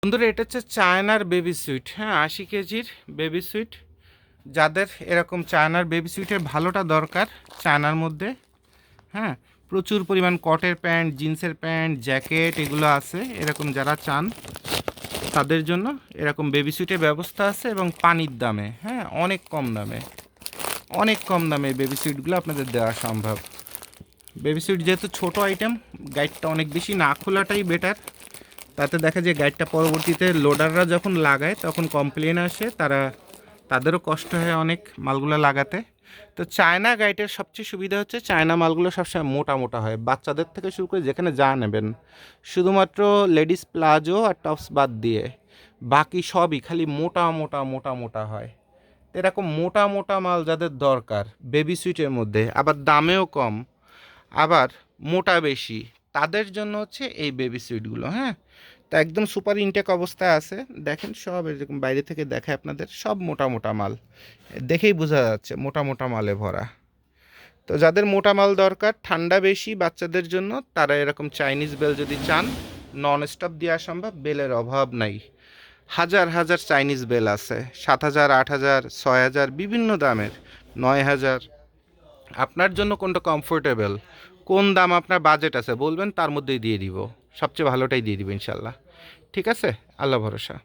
বন্ধুরা, এটা হচ্ছে চায়নার বেবি সুইট। হ্যাঁ, 80 কেজির বেবি সুইট। যাদের এরকম চায়নার বেবি সুইটের ভালোটা দরকার, চায়নার মধ্যে, হ্যাঁ, প্রচুর পরিমাণ কটের প্যান্ট, জিন্সের প্যান্ট, জ্যাকেট এগুলো আছে, এরকম যারা চান তাদের জন্য এরকম বেবি সুইটের ব্যবস্থা আছে এবং পানির দামে, হ্যাঁ, অনেক কম দামে, অনেক কম দামে এই বেবি সুইটগুলো আপনাদের দেওয়া সম্ভব। বেবি সুইট যেহেতু ছোটো আইটেম, গাইডটা অনেক বেশি না খোলাটাই বেটার। তাতে দেখা যায় গাইডটা পরবর্তীতে লোডাররা যখন লাগায় তখন কমপ্লেন আসে, তাদেরও কষ্ট হয় অনেক মালগুলো লাগাতে। তো চায়না গাইডের সবচেয়ে সুবিধা হচ্ছে চায়না মালগুলো সবসময় মোটা মোটা হয়, বাচ্চাদের থেকে শুরু করে যেখানে যা নেবেন, শুধুমাত্র লেডিস প্লাজো আর টপস বাদ দিয়ে বাকি সবই খালি মোটা মোটা মোটা মোটা হয়। তো এরকম মোটা মোটা মাল যাদের দরকার বেবি সুইটের মধ্যে, আবার দামেও কম, আবার মোটা বেশি, তাদের জন্য হচ্ছে এই বেবি সুইটগুলো। হ্যাঁ, তো একদম সুপার ইনটেক অবস্থায় আছে, দেখেন সব এরকম বাইরে থেকে দেখে আপনাদের, সব মোটা মোটা মাল, দেখেই বোঝা যাচ্ছে মোটা মোটা মালে ভরা। তো যাদের মোটা মাল দরকার, ঠান্ডা বেশি বাচ্চাদের জন্য, তারা এরকম চাইনিজ বেল যদি চান, নন স্টপ দেওয়া সম্ভব, বেলের অভাব নাই। হাজার হাজার চাইনিজ বেল আছে, 7,000, 8,000, 6,000, বিভিন্ন দামের, 9,000। আপনার জন্য কোনটা কমফোর্টেবল, কোন দাম আপনার বাজেট আছে বলবেন, তার মধ্যেই দিয়ে দিব, সবচেয়ে ভালোটাই দিয়ে দিব ইনশাল্লাহ। ঠিক আছে, আল্লাহ ভরসা।